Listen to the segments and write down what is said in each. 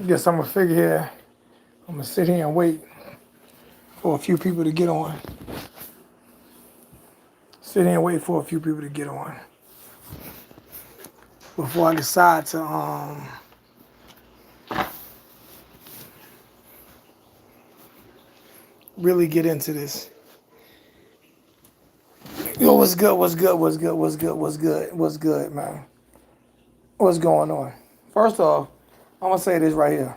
Guess I'm gonna figure here. I'm gonna sit here and wait for a few people to get on. Sit here and wait for a few people to get on before I decide to really get into this. Yo, what's good? What's good? What's good? What's good? What's good? What's good, man? What's going on? First off, I'm gonna say this right here.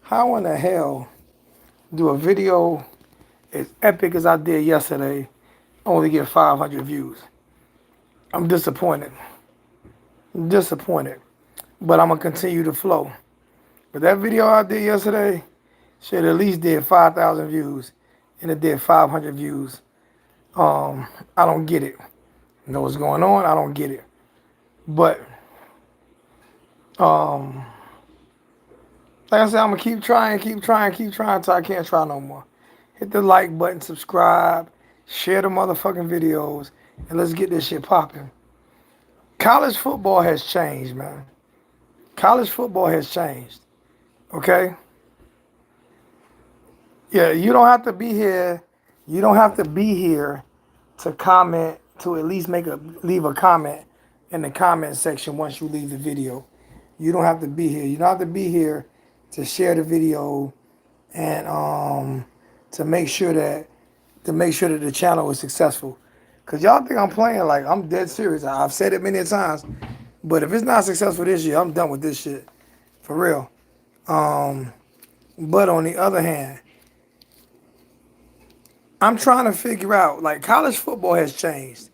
How in the hell do a video as epic as I did yesterday only get 500 views? I'm disappointed. Disappointed. But I'm gonna continue to flow. But that video I did yesterday should at least did 5,000 views, and it did 500 views. I don't get it. You know what's going on? I don't get it. But like I said, I'm gonna keep trying until I can't try no more. Hit the like button, subscribe, share the motherfucking videos, and let's get this shit popping. College football has changed, man. College football has changed. Okay? Yeah, you don't have to be here. You don't have to be here to comment, to at least leave a comment in the comment section once you leave the video. You don't have to be here. You don't have to be here to share the video and to make sure that the channel is successful. Cause y'all think I'm playing, like I'm dead serious. I've said it many times. But if it's not successful this year, I'm done with this shit. For real. But on the other hand, I'm trying to figure out, like, college football has changed.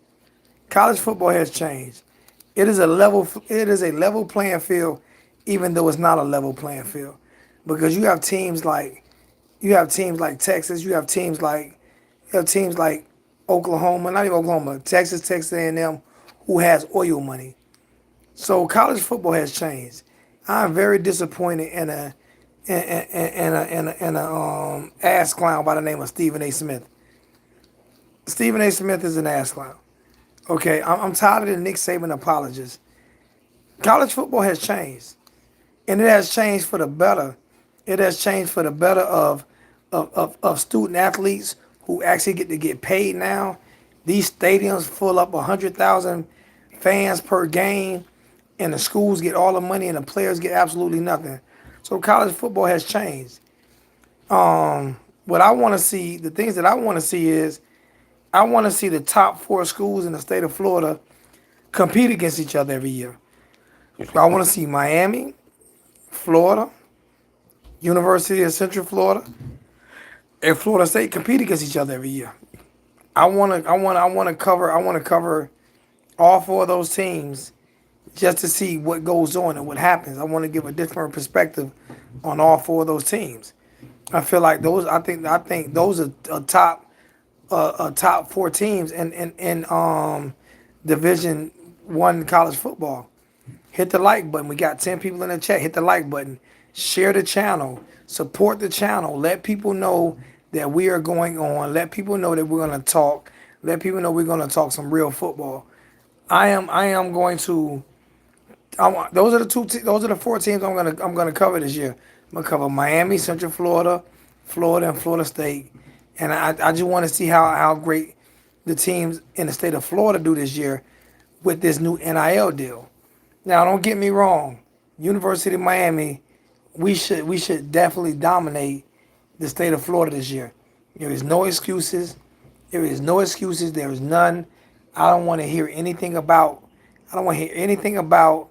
College football has changed. It is a level playing field, even though it's not a level playing field. Because you have teams like Texas, you have teams like Oklahoma, not even Oklahoma, Texas A&M, who has oil money. So college football has changed. I'm very disappointed in a ass clown by the name of Stephen A. Smith. Stephen A. Smith is an ass clown. Okay, I'm tired of the Nick Saban apologists. College football has changed, and it has changed for the better. It has changed for the better of student athletes who actually get to get paid now. These stadiums full up 100,000 fans per game, and the schools get all the money, and the players get absolutely nothing. So college football has changed. What I want to see, the things that I want to see is, I want to see the top 4 schools in the state of Florida compete against each other every year. So I want to see Miami, Florida, University of Central Florida, and Florida State compete against each other every year. I want to cover all 4 of those teams just to see what goes on and what happens. I want to give a different perspective on all 4 of those teams. I feel like those. I think those are top 4 teams in Division I college football. Hit the like button. We got 10 people in the chat. Hit the like button. Share the channel. Support the channel. Let people know that we are going on. Let people know that we're going to talk. Let people know we're going to talk some real football. I am going to. Those are the 4 teams I'm gonna cover this year. I'm gonna cover Miami, Central Florida, Florida, and Florida State. And I just want to see how great the teams in the state of Florida do this year with this new NIL deal. Now, don't get me wrong. University of Miami, we should definitely dominate the state of Florida this year. There is no excuses. There is no excuses. There is none. I don't want to hear anything about. I don't want to hear anything about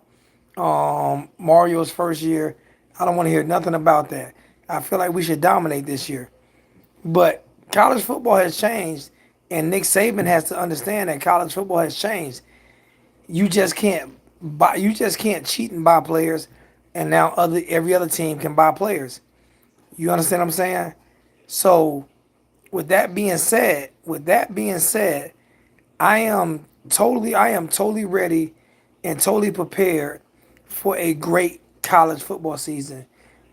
Mario's first year. I don't want to hear nothing about that. I feel like we should dominate this year. But college football has changed, and Nick Saban has to understand that college football has changed. You just can't cheat and buy players, and now every other team can buy players. You understand what I'm saying? So, with that being said, I am totally ready and totally prepared for a great college football season.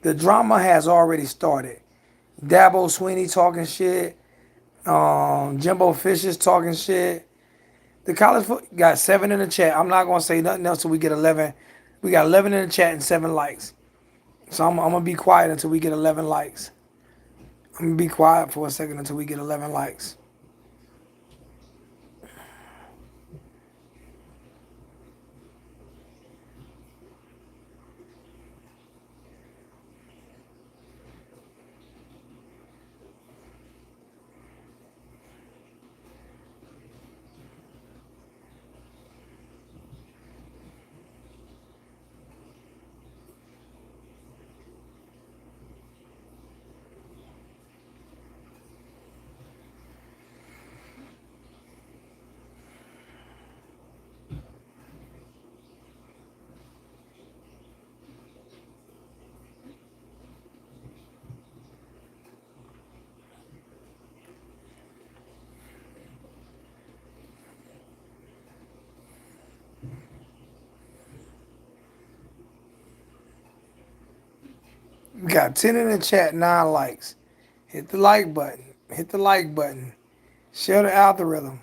The drama has already started. Dabo Sweeney talking shit. Jimbo Fisher's talking shit. The college foot got 7 in the chat. I'm not gonna say nothing else till we get 11. We got 11 in the chat and 7 likes. So I'm gonna be quiet until we get 11 likes. I'm gonna be quiet for a second until we get 11 likes. We got 10 in the chat, 9 likes. Hit the like button. Hit the like button. Share the algorithm.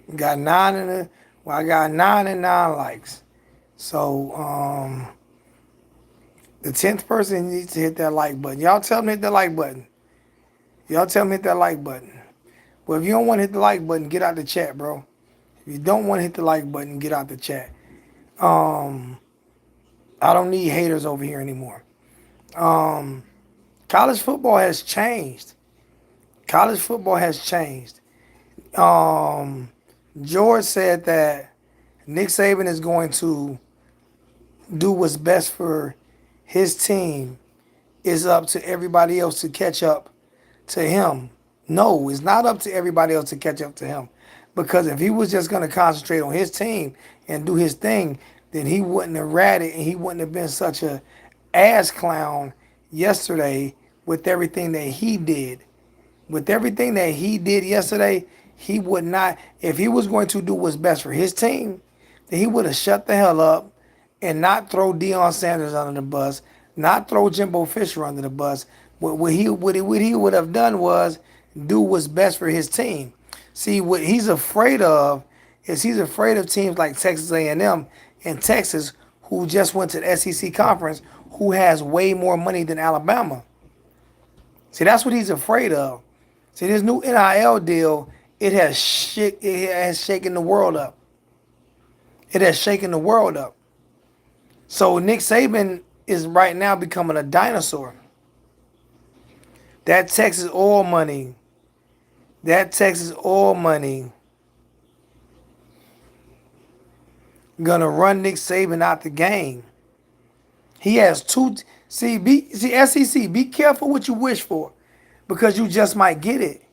We got 9 in the well, I got 9 and 9 likes. So the 10th person needs to hit that like button. Y'all tell them to hit the like button. Y'all tell them to hit that like button. Well, if you don't want to hit the like button, get out the chat, bro. If you don't want to hit the like button, get out the chat. Um, I don't need haters over here anymore. Um, College football has changed. College football has changed. Um, George said that Nick Saban is going to do what's best for his team. It's up to everybody else to catch up to him. No, it's not up to everybody else to catch up to him. Because if he was just going to concentrate on his team and do his thing, then he wouldn't have ratted and he wouldn't have been such a ass clown yesterday with everything that he did. With everything that he did yesterday, he would not, if he was going to do what's best for his team, then he would have shut the hell up and not throw Deion Sanders under the bus, not throw Jimbo Fisher under the bus. What he would have done was do what's best for his team. See, what he's afraid of is he's afraid of teams like Texas A&M and Texas, who just went to the SEC conference, who has way more money than Alabama. See, that's what he's afraid of. See, this new NIL deal, it has shaken the world up. It has shaken the world up. So Nick Saban is right now becoming a dinosaur. That Texas oil money, that Texas oil money, gonna run Nick Saban out the game. He has two. See SEC. Be careful what you wish for, because you just might get it.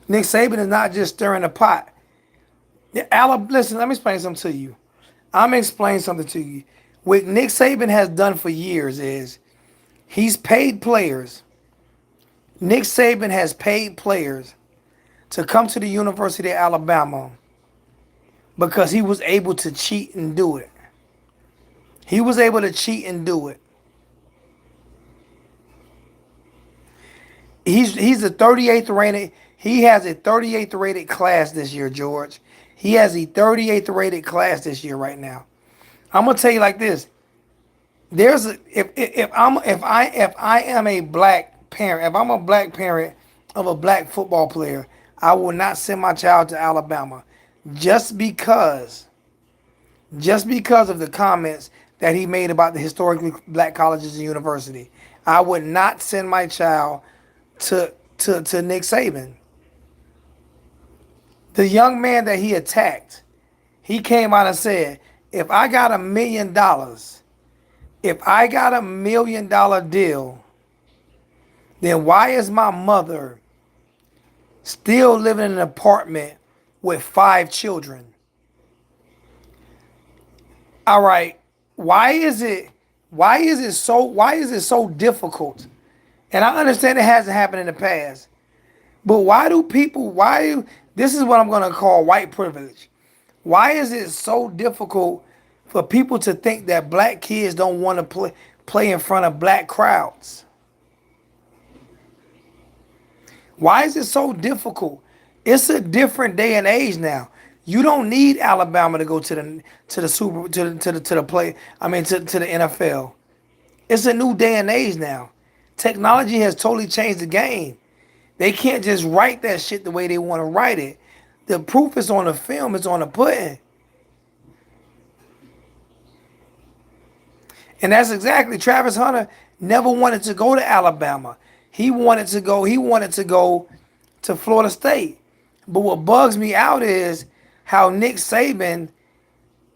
Nick Saban is not just stirring the pot. Listen, let me explain something to you. I'm gonna explain something to you. What Nick Saban has done for years is he's paid players. Nick Saban has paid players to come to the University of Alabama because he was able to cheat and do it. He was able to cheat and do it. He's a 38th rated. He has a 38th rated class this year, George. He has a 38th rated class this year right now. I'm gonna tell you like this. There's a, if I am a black parent, if I'm a black parent of a black football player, I will not send my child to Alabama just because of the comments that he made about the historically black colleges and university. I would not send my child to Nick Saban. The young man that he attacked, he came out and said, if I got $1 million, if I got $1 million deal, then why is my mother still living in an apartment with 5 children? All right, why is it so difficult? And I understand it hasn't happened in the past, but this is what I'm going to call white privilege. Why is it so difficult for people to think that black kids don't want to play in front of black crowds? Why is it so difficult? It's a different day and age now. You don't need Alabama to go to the super to the play. I mean to the NFL. It's a new day and age now. Technology has totally changed the game. They can't just write that shit the way they want to write it. The proof is on the film, it's on the pudding. And that's exactly Travis Hunter never wanted to go to Alabama. He wanted to go to Florida State. But what bugs me out is how Nick Saban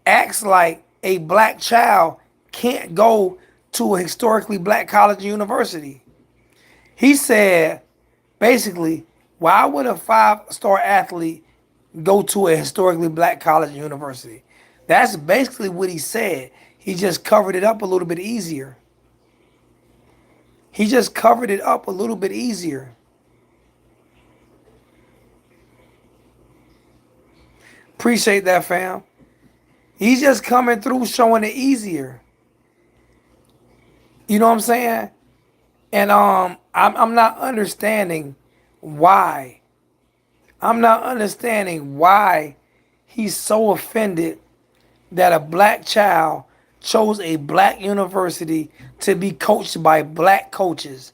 acts like a black child can't go to a historically black college or university. He said, basically, why would a five-star athlete go to a historically black college or university? That's basically what he said. He just covered it up a little bit easier. He just covered it up a little bit easier. Appreciate that, fam. He's just coming through showing it easier. You know what I'm saying? And I'm not understanding why. I'm not understanding why he's so offended that a black child chose a black university to be coached by black coaches.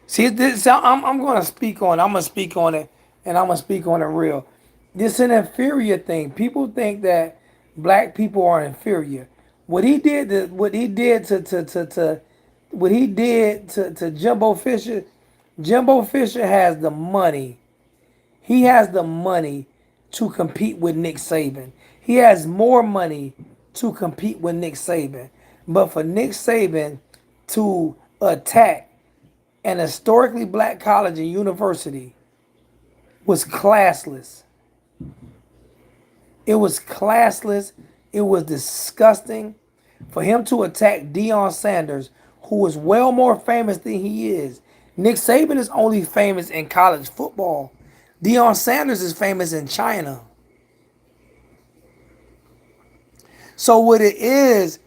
See, this, I'm going to speak on. I'm going to speak on it, and I'm going to speak on it real. This is an inferior thing. People think that black people are inferior. What he did, what he did to Jimbo Fisher. Jimbo Fisher has the money. He has the money to compete with Nick Saban. He has more money to compete with Nick Saban. But for Nick Saban to attack an historically black college and university was classless. It was classless. It was disgusting. For him to attack Deion Sanders, who is well more famous than he is. Nick Saban is only famous in college football. Deion Sanders is famous in China. So what it is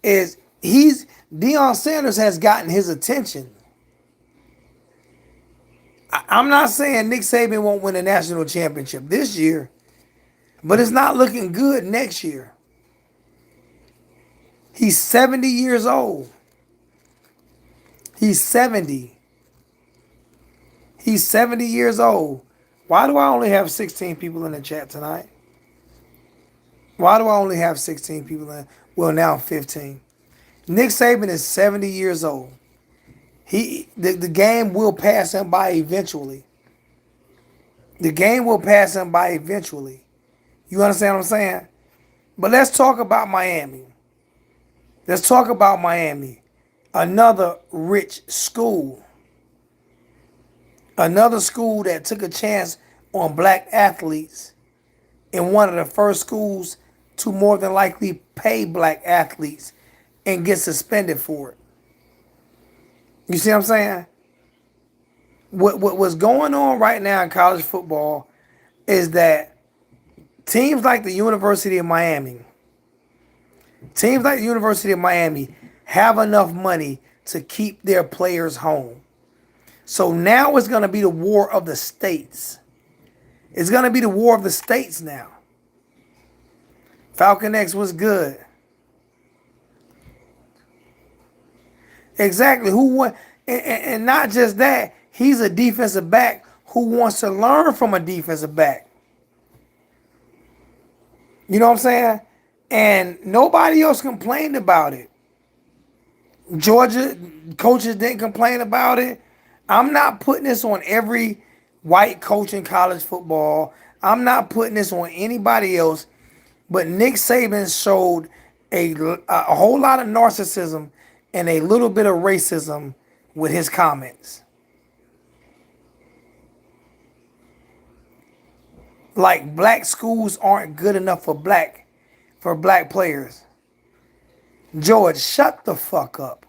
Deion Sanders has gotten his attention. I'm not saying Nick Saban won't win a national championship this year, but it's not looking good next year. He's 70 years old. He's 70. He's 70 years old. Why do I only have 16 people in the chat tonight? Why do I only have 16 people in? Well, now 15. Nick Saban is 70 years old. The game will pass him by eventually. The game will pass him by eventually. You understand what I'm saying? But let's talk about Miami. Let's talk about Miami. Another rich school. Another school that took a chance on black athletes, and one of the first schools to more than likely pay black athletes and get suspended for it. You see what I'm saying? What's going on right now in college football is that teams like the University of Miami, have enough money to keep their players home. So now it's going to be the war of the states. It's going to be the war of the states now. Falcon X was good. Exactly. Who won? And not just that, he's a defensive back who wants to learn from a defensive back. You know what I'm saying? And nobody else complained about it. Georgia coaches didn't complain about it. I'm not putting this on every white coach in college football. I'm not putting this on anybody else. But Nick Saban showed a whole lot of narcissism and a little bit of racism with his comments. Like black schools aren't good enough for black players. George, shut the fuck up.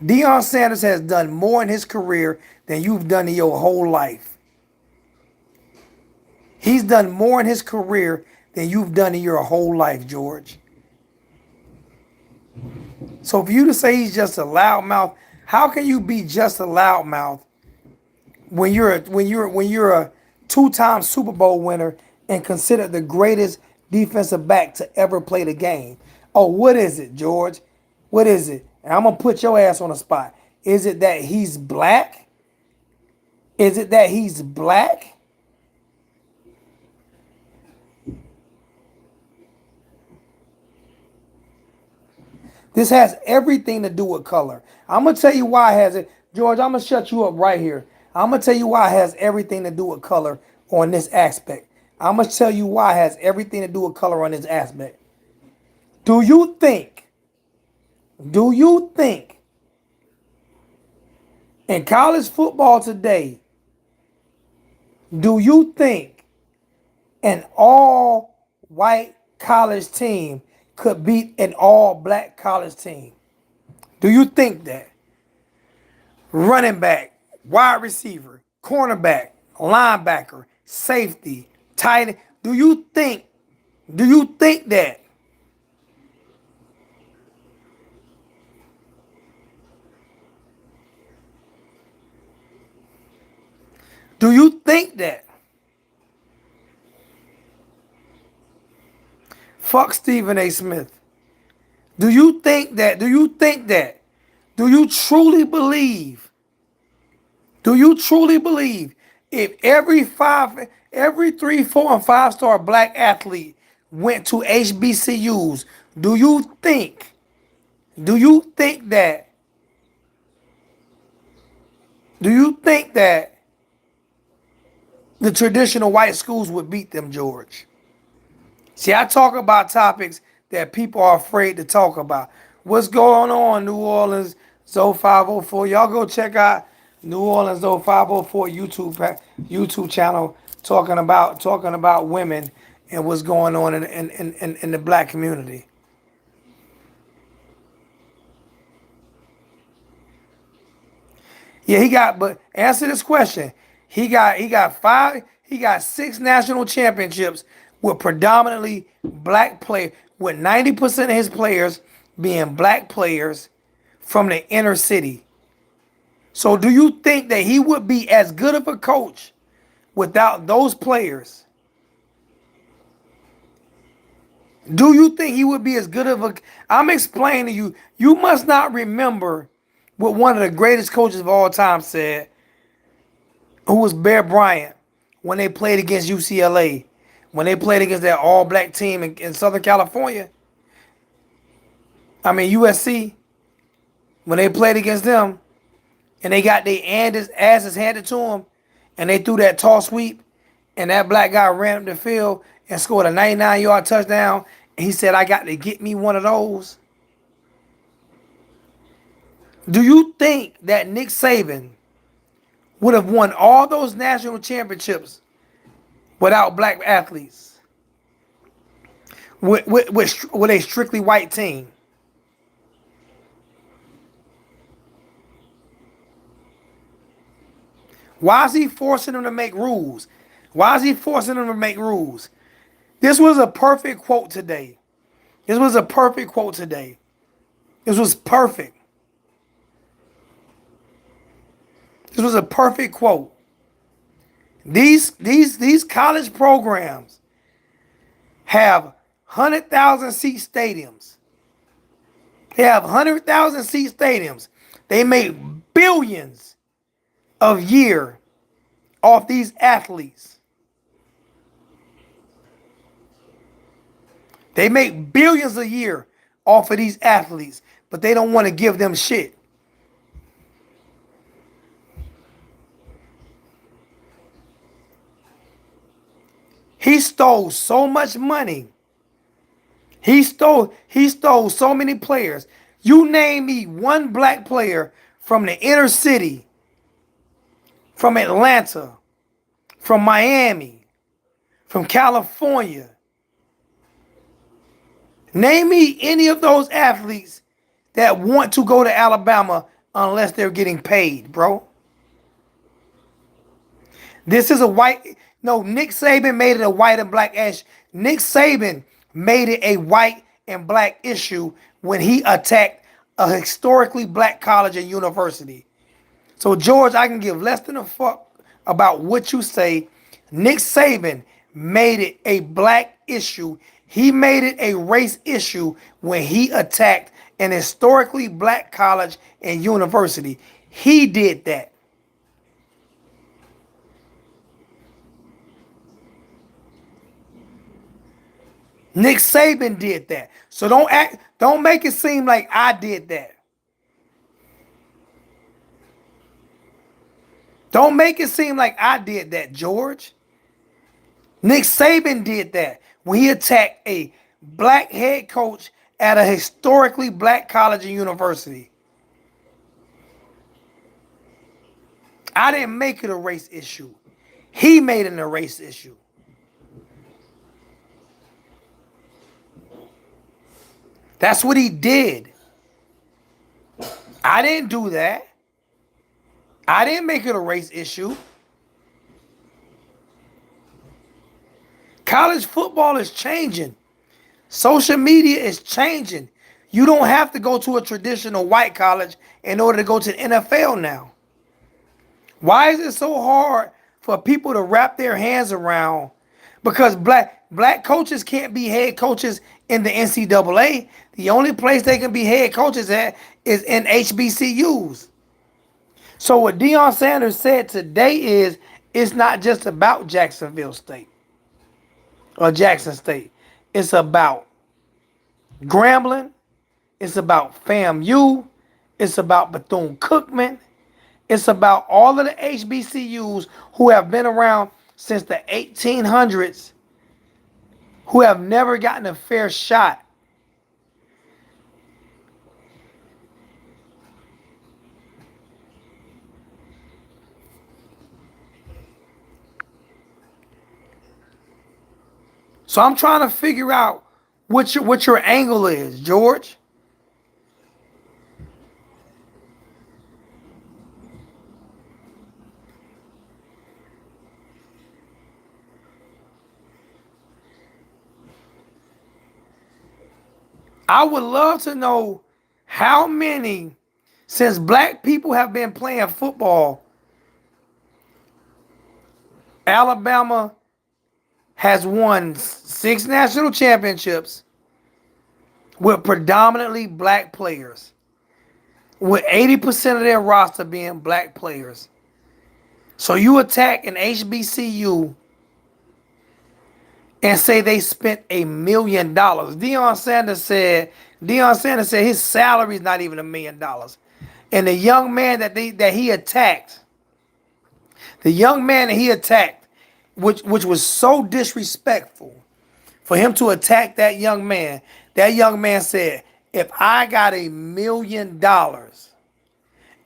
Deion Sanders has done more in his career than you've done in your whole life. He's done more in his career than you've done in your whole life, George. So for you to say he's just a loudmouth, how can you be just a loudmouth when you're a two-time Super Bowl winner and considered the greatest defensive back to ever play the game. Oh, what is it, George? What is it? And I'm gonna put your ass on the spot. Is it that he's black? Is it that he's black? This has everything to do with color. I'm gonna tell you why it has it. George, I'm gonna shut you up right here. I'm gonna tell you why it has everything to do with color on this aspect. I'm gonna tell you why it has everything to do with color on this aspect. Do you think, do you think in college football today, do you think an all white college team could beat an all black college team? Do you think that? Running back, wide receiver, cornerback, linebacker, safety, tight end. Do you think that? Do you think that? Fuck Stephen A. Smith. Do you think that? Do you think that? Do you truly believe? Do you truly believe if every three, four, and five-star black athlete went to HBCUs, do you think, do you think that, do you think that the traditional white schools would beat them, George? See, I talk about topics that people are afraid to talk about. What's going on, New Orleans Zo 504? Y'all go check out New Orleans Zo 504 YouTube channel talking about women and what's going on in the black community. Yeah, but answer this question. He got six national championships with predominantly black play, with 90% of his players being black players from the inner city. So do you think that he would be as good of a coach without those players? Do you think he would be as good of a I'm explaining to you, you must not remember what one of the greatest coaches of all time said, who was Bear Bryant, when they played against UCLA, when they played against that all-black team in Southern California. I mean USC, when they played against them, and they got their asses handed to them, and they threw that tall sweep, and that black guy ran up the field and scored a 99-yard touchdown. And he said, "I got to get me one of those." Do you think that Nick Saban would have won all those national championships without black athletes, with a strictly white team? Why is he forcing them to make rules? Why is he forcing them to make rules? This was a perfect quote today. This was a perfect quote today. This was perfect. This was a perfect quote. These college programs have 100,000 seat stadiums. They have 100,000 seat stadiums. They make billions a year off these athletes. They make billions a year off of these athletes, but they don't want to give them shit. He stole so much money. He stole so many players. You name me one black player from the inner city, from Atlanta, from Miami, from California. Name me any of those athletes that want to go to Alabama unless they're getting paid, bro. This is a white. No, Nick Saban made it a white and black issue. Nick Saban made it a white and black issue when he attacked a historically black college and university. So, George, I can give less than a fuck about what you say. Nick Saban made it a black issue. He made it a race issue when he attacked an historically black college and university. He did that. Nick Saban did that. So don't make it seem like I did that. Don't make it seem like I did that, George. Nick Saban did that when he attacked a black head coach at a historically black college and university. I didn't make it a race issue. He made it a race issue. That's what he did. I didn't do that. I didn't make it a race issue. College football is changing. Social media is changing. You don't have to go to a traditional white college in order to go to the NFL now. Why is it so hard for people to wrap their hands around? Because black coaches can't be head coaches in the NCAA. The only place they can be head coaches at is in HBCUs. So what Deion Sanders said today is it's not just about Jacksonville State or Jackson State. It's about Grambling. It's about FAMU. It's about Bethune-Cookman. It's about all of the HBCUs who have been around since the 1800s, who have never gotten a fair shot. So I'm trying to figure out what your angle is, George. I would love to know how many, since black people have been playing football, Alabama has won 6 national championships with predominantly black players, with 80% of their roster being black players. So you attack an HBCU and say they spent $1 million. Deion Sanders said his salary is not even $1 million. And the young man that he attacked, which was so disrespectful for him to attack that young man said, if I got $1 million,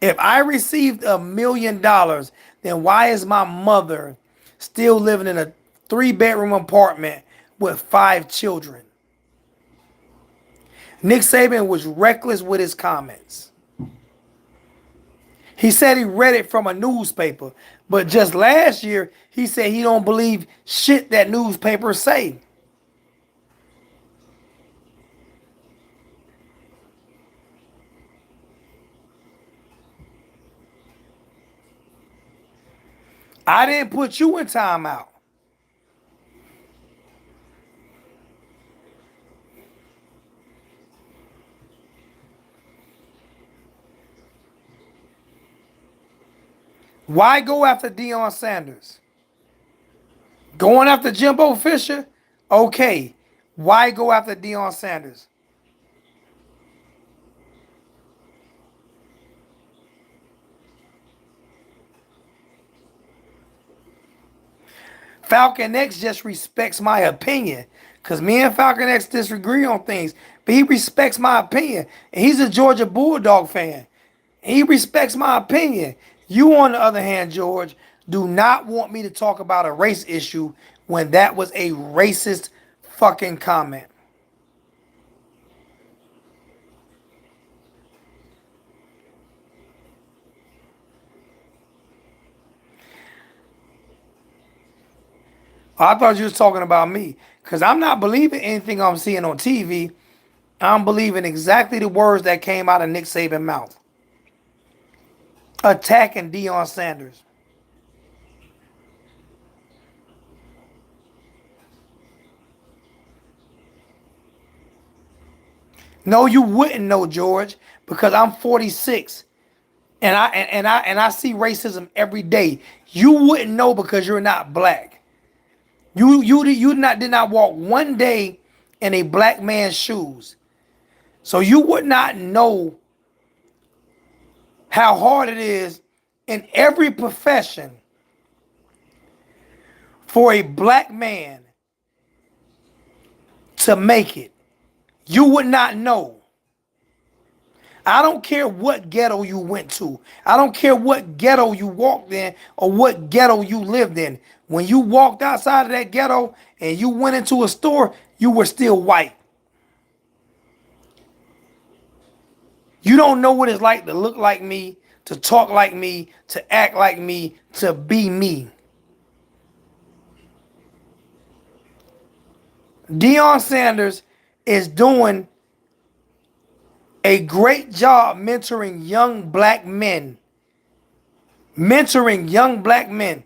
if I received $1 million, then why is my mother still living in a 3-bedroom apartment with 5 children? Nick Saban was reckless with his comments. He said he read it from a newspaper, but just last year he said he don't believe shit that newspapers say. I didn't put you in timeout. Why go after Deion Sanders? Going after Jimbo Fisher? Okay. Why go after Deion Sanders? Falcon X just respects my opinion. Because me and Falcon X disagree on things. But he respects my opinion. And he's a Georgia Bulldog fan. And he respects my opinion. You, on the other hand, George, do not want me to talk about a race issue when that was a racist fucking comment. I thought you was talking about me. Because I'm not believing anything I'm seeing on TV. I'm believing exactly the words that came out of Nick Saban's mouth. Attacking Deion Sanders. No, you wouldn't know, George, because I'm 46 and I see racism every day. You wouldn't know because you're not black. You did not walk one day in a black man's shoes. So you would not know how hard it is in every profession for a black man to make it. You would not know. I don't care what ghetto you went to. I don't care what ghetto you walked in or what ghetto you lived in. When you walked outside of that ghetto and you went into a store, you were still white. You don't know what it's like to look like me, to talk like me, to act like me, to be me. Deion Sanders is doing a great job mentoring young black men. Mentoring young black men.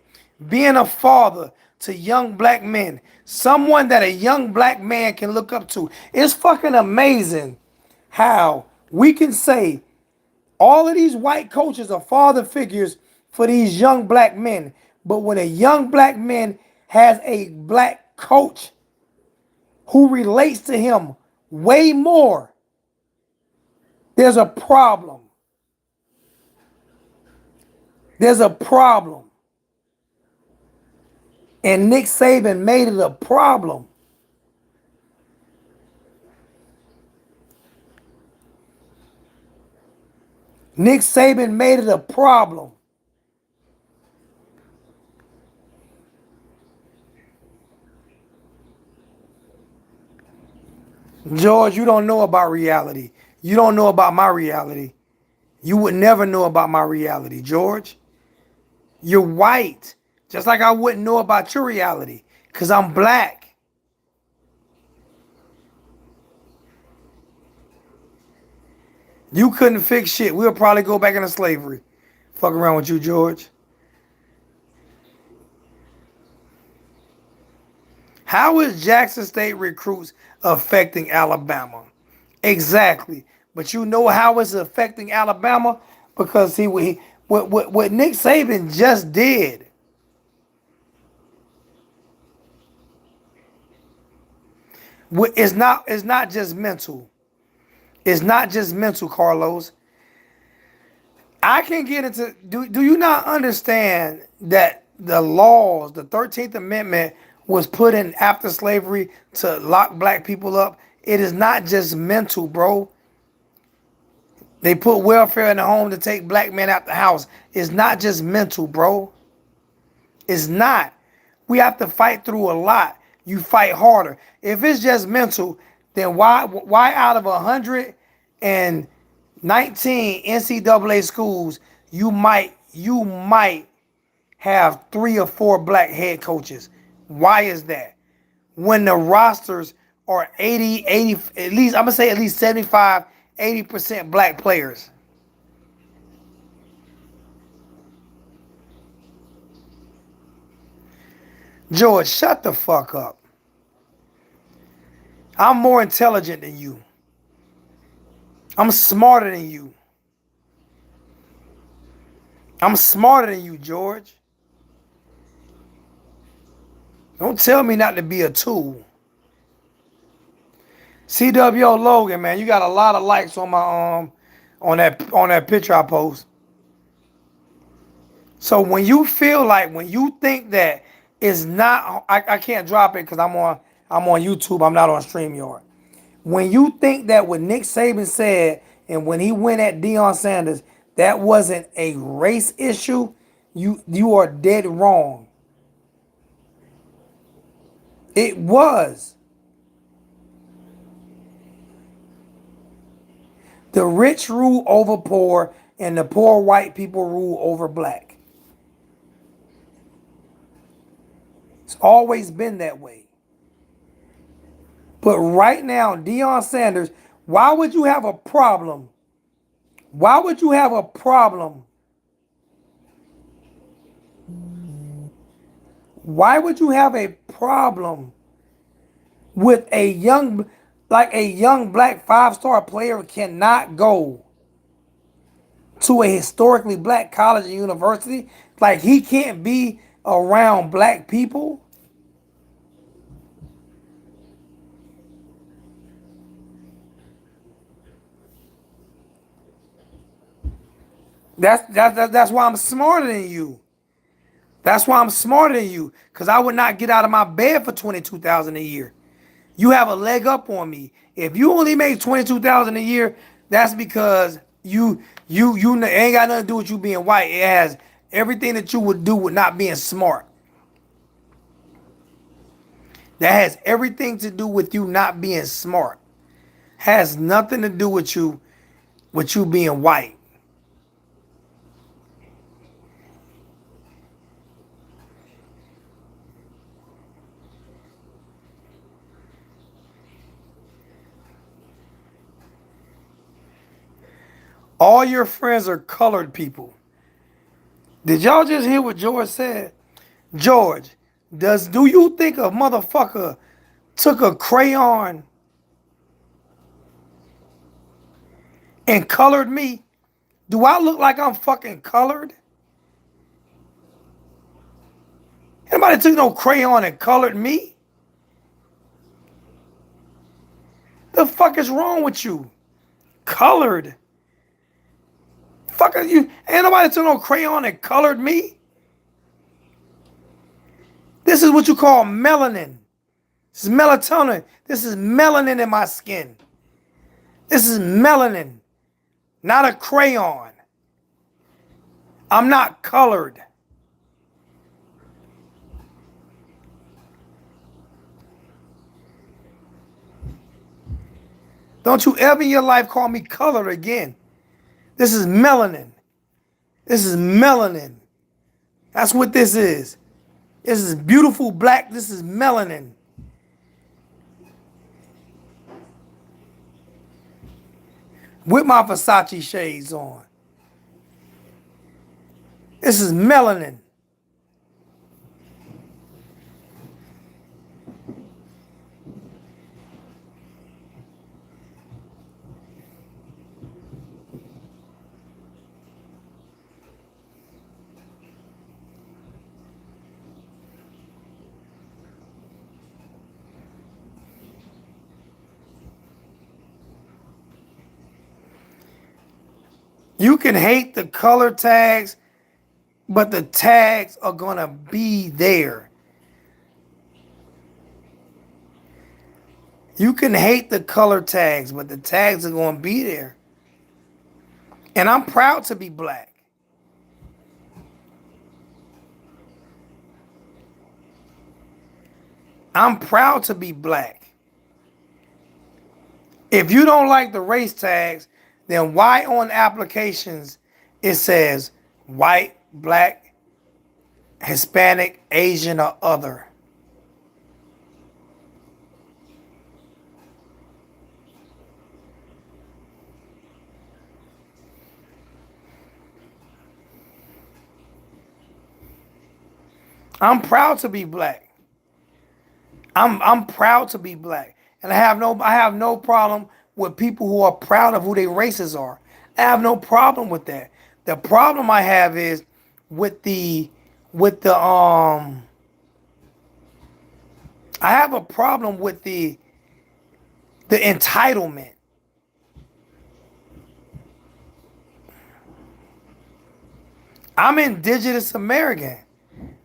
Being a father to young black men. Someone that a young black man can look up to. It's fucking amazing how we can say all of these white coaches are father figures for these young black men. But when a young black man has a black coach who relates to him way more, there's a problem. There's a problem. And Nick Saban made it a problem. Nick Saban made it a problem. George, you don't know about reality. You don't know about my reality. You would never know about my reality, George. You're white. Just like I wouldn't know about your reality. Because I'm black. You couldn't fix shit. We'll probably go back into slavery. Fuck around with you, George. How is Jackson State recruits affecting Alabama? Exactly. But you know how it's affecting Alabama? Because what Nick Saban just did. It's not just mental. It's not just mental, Carlos. I can get into do you not understand that the laws, the 13th Amendment was put in after slavery to lock black people up? It is not just mental, bro. They put welfare in the home to take black men out the house. It's not just mental, bro. It's not. We have to fight through a lot. You fight harder. If it's just mental, then why out of 119 NCAA schools you might have 3 or 4 black head coaches? Why is that? When the rosters are 80, at least I'm gonna say at least 75, 80% black players. George, shut the fuck up. I'm more intelligent than you. I'm smarter than you. I'm smarter than you, George. Don't tell me not to be a tool. CWO Logan, man, you got a lot of likes on my on that picture I post. So when you think that it's not, I can't drop it because I'm on YouTube. I'm not on StreamYard. When you think that what Nick Saban said and when he went at Deion Sanders, that wasn't a race issue, you are dead wrong. It was. The rich rule over poor and the poor white people rule over black. It's always been that way. But right now, Deion Sanders, why would you have a problem? Why would you have a problem? Why would you have a problem with a young? Like a young black 5-star player cannot go to a historically black college and university. Like he can't be around black people. That's why I'm smarter than you. That's why I'm smarter than you. Cause I would not get out of my bed for 22,000 a year. You have a leg up on me. If you only make 22,000 a year, that's because you ain't got nothing to do with you being white. It has everything that you would do with not being smart. That has everything to do with you not being smart. Has nothing to do with you being white. All your friends are colored people. Did y'all just hear what George said? George, do you think a motherfucker took a crayon and colored me? Do I look like I'm fucking colored? Anybody took no crayon and colored me? The fuck is wrong with you? Colored. Fuck are you? Ain't nobody took no crayon and colored me. This is what you call melanin. This is melatonin. This is melanin in my skin. This is melanin, not a crayon. I'm not colored. Don't you ever in your life call me colored again. This is melanin. This is melanin. That's what this is. This is beautiful black. This is melanin. With my Versace shades on. This is melanin. You can hate the color tags, but the tags are going to be there. You can hate the color tags, but the tags are going to be there. And I'm proud to be black. I'm proud to be black. If you don't like the race tags, then why on applications it says white, black, Hispanic, Asian, or other? I'm proud to be black. I'm proud to be black. And I have no problem with people who are proud of who their races are. I have no problem with that. The problem I have is with the I have a problem with the entitlement. I'm indigenous American.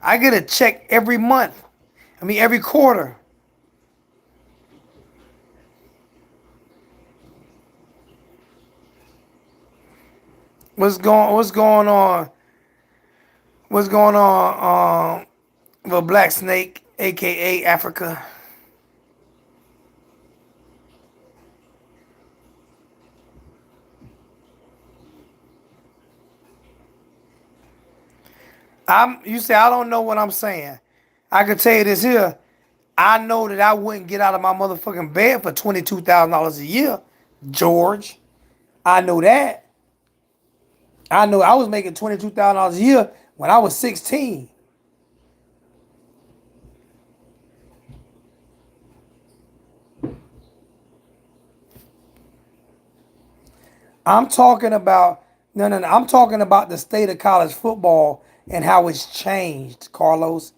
I get a check every month. I mean every quarter. What's going on? What's going on with Black Snake, aka Africa? You say I don't know what I'm saying. I can tell you this here. I know that I wouldn't get out of my motherfucking bed for $22,000 a year, George. I know that. I know I was making $22,000 a year when I was 16. I'm talking about no, no, no. I'm talking about the state of college football and how it's changed, Carlos.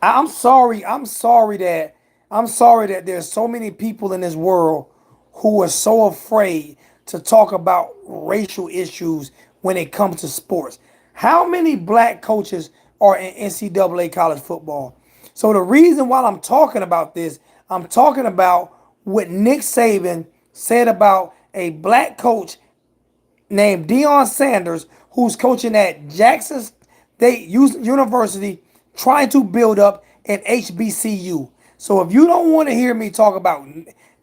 I'm sorry. I'm sorry that there's so many people in this world who are so afraid to talk about racial issues when it comes to sports. How many black coaches are in NCAA college football? So the reason why I'm talking about this, I'm talking about what Nick Saban said about a black coach named Deion Sanders, who's coaching at Jackson State University, trying to build up an HBCU. So if you don't want to hear me talk about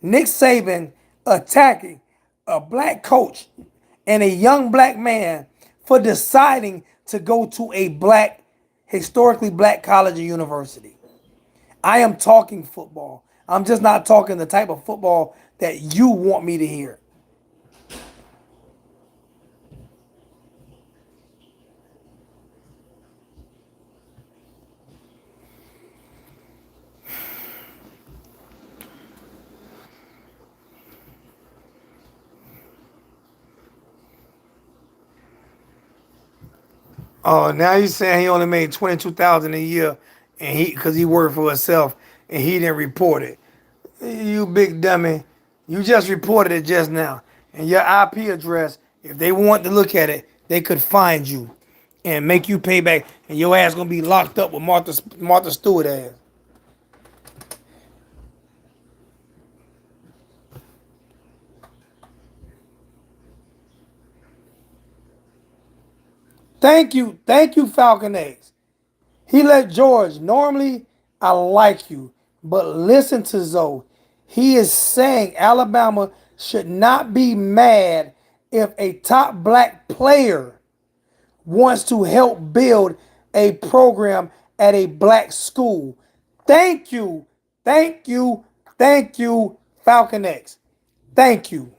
Nick Saban attacking a black coach and a young black man for deciding to go to a historically black college or university, I am talking football. I'm just not talking the type of football that you want me to hear. Oh, now you saying he only made 22,000 a year, and because he worked for himself and he didn't report it. You big dummy, you just reported it just now, and your IP address. If they want to look at it, they could find you and make you pay back, and your ass gonna be locked up with Martha Stewart ass. Thank you, Falcon X. He let George. Normally, I like you, but listen to Zoe. He is saying Alabama should not be mad if a top black player wants to help build a program at a black school. Thank you, thank you, thank you, Falcon X. Thank you.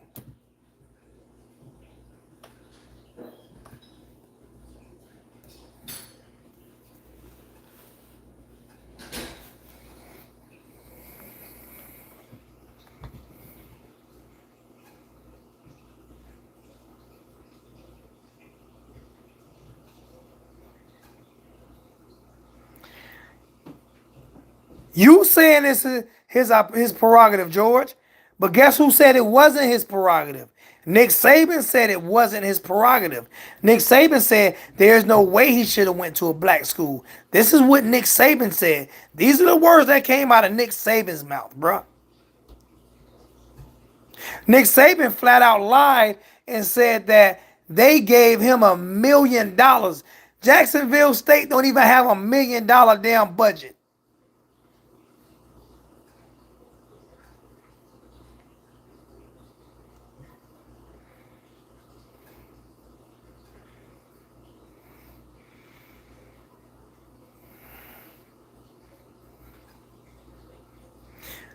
You saying this is his prerogative, George. But guess who said it wasn't his prerogative? Nick Saban said it wasn't his prerogative. Nick Saban said there's no way he should have went to a black school. This is what Nick Saban said. These are the words that came out of Nick Saban's mouth, bruh. Nick Saban flat out lied and said that they gave him $1 million. Jacksonville State don't even have $1 million damn budget.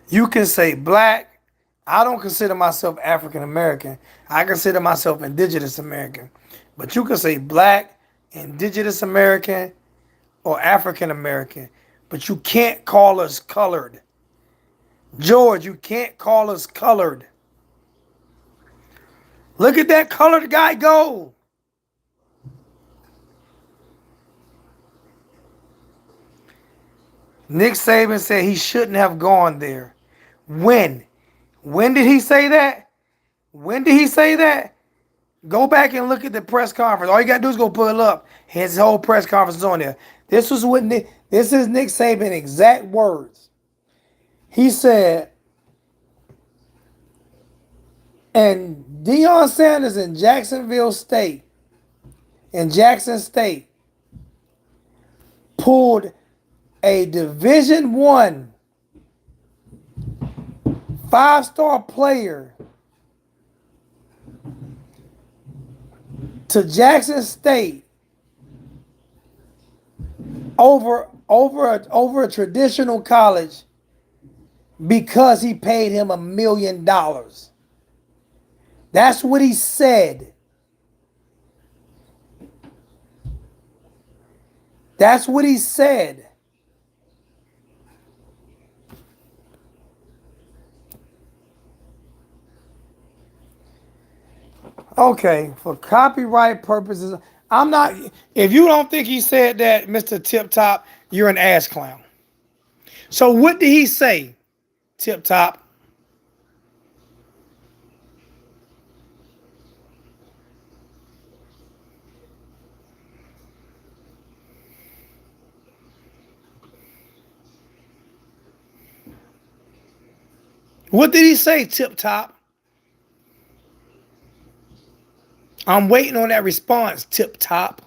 You can say black. I don't consider myself African American. I consider myself indigenous American. But you can say black, indigenous American, or African American. But you can't call us colored. George, you can't call us colored. Look at that colored guy go. Nick Saban said he shouldn't have gone there. When? When did he say that? When did he say that? Go back and look at the press conference. All you gotta do is go pull it up. His whole press conference is on there. This is Nick Saban exact words. He said, and Deion Sanders in Jacksonville State, in Jackson State, pulled a Division I 5-star player to Jackson State over a traditional college because he paid him $1 million. That's what he said. That's what he said. Okay, for copyright purposes, I'm not. If you don't think he said that, Mr. Tip Top, you're an ass clown. So what did he say, Tip Top? What did he say, Tip Top? I'm waiting on that response, Tip Top.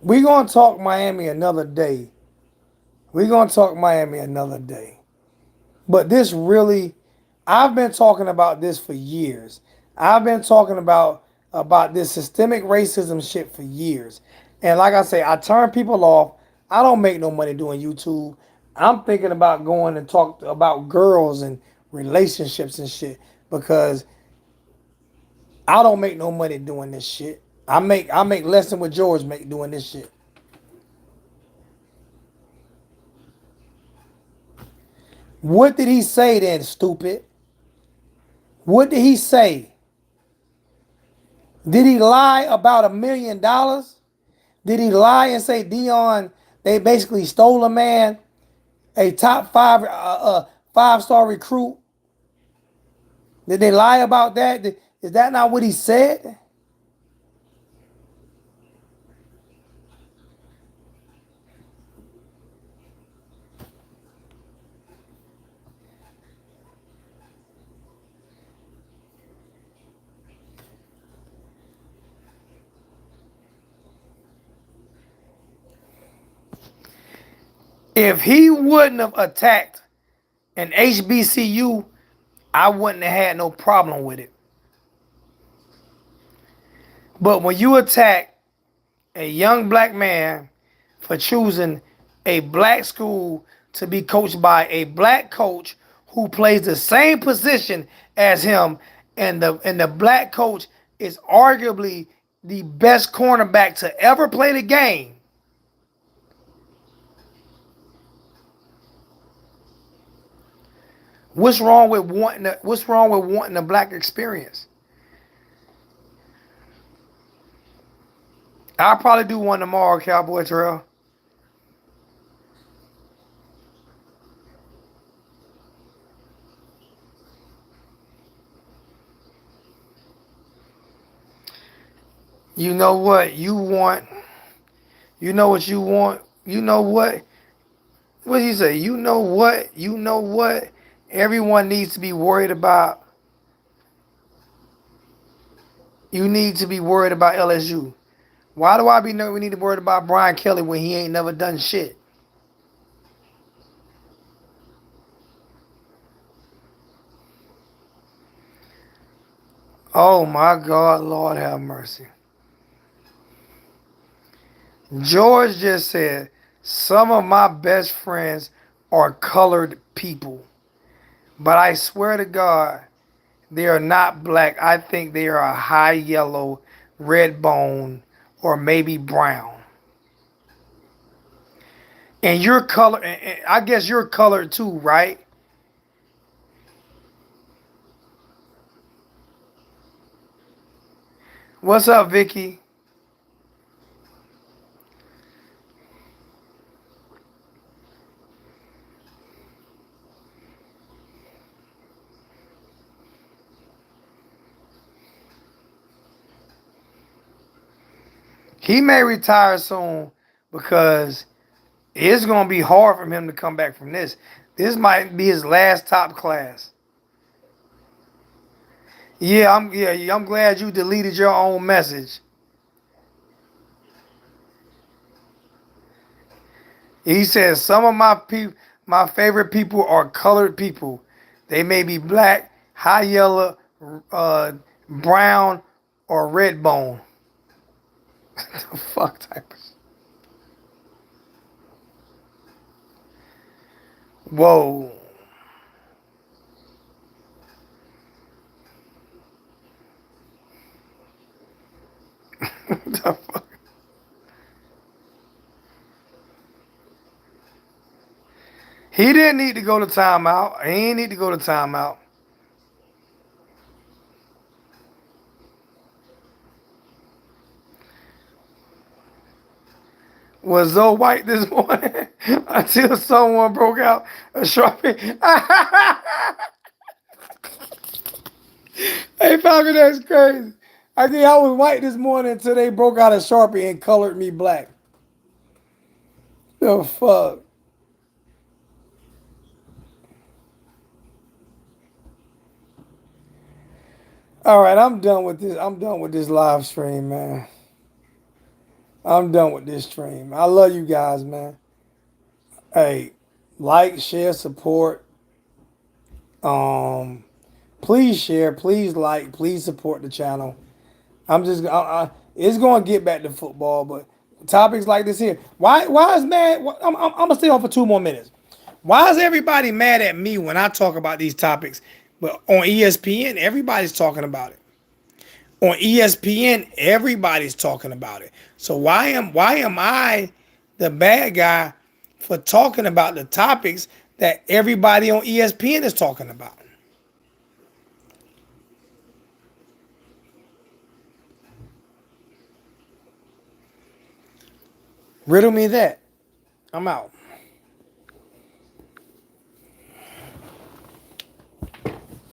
We gonna talk Miami another day. We gonna talk Miami another day. But this really, I've been talking about this for years. I've been talking about this systemic racism shit for years. And like I say, I turn people off. I don't make no money doing YouTube. I'm thinking about going and talk about girls and relationships and shit because I don't make no money doing this shit. I make less than what George make doing this shit. What did he say then, stupid? What did he say? Did he lie about $1 million? Did he lie and say Dion? They basically stole a man, a top five-star recruit. Did they lie about that? Is that not what he said? If he wouldn't have attacked an HBCU, I wouldn't have had no problem with it. But when you attack a young black man for choosing a black school to be coached by a black coach who plays the same position as him, and the black coach is arguably the best cornerback to ever play the game. What's wrong with wanting a black experience? I'll probably do one tomorrow, Cowboy Terrell. You know what you want. You know what you want. You know what? What did he say? You know what? You know what? Everyone needs to be worried about. You need to be worried about LSU. Why do I be know we need to worry about Brian Kelly when he ain't never done shit? Oh my God, Lord have mercy. George just said, some of my best friends are colored people. But I swear to God, they are not black. I think they are a high yellow, red bone, or maybe brown. And you're colored. I guess you're colored too, right? What's up, Vicky? He may retire soon because it's gonna be hard for him to come back from this. This might be his last top class. I'm glad you deleted your own message. He says some of my favorite people are colored people. They may be black, high yellow, uh, brown, or red bone. The fuck type of. Whoa. The fuck? He didn't need to go to timeout. He ain't need to go to timeout. Was Zoe White this morning until someone broke out a Sharpie. Hey, Falcon, that's crazy. I think I was white this morning until they broke out a Sharpie and colored me black. The fuck? All right, I'm done with this. I'm done with this live stream, man. I'm done with this stream. I love you guys, man. Hey, like, share, support. Um, please share, please like, please support the channel. It's going to get back to football, but topics like this here. Why is mad? I'm gonna stay on for 2 more minutes. Why is everybody mad at me when I talk about these topics? But on ESPN, everybody's talking about it. On ESPN, everybody's talking about it. So why am I the bad guy for talking about the topics that everybody on ESPN is talking about? Riddle me that. I'm out.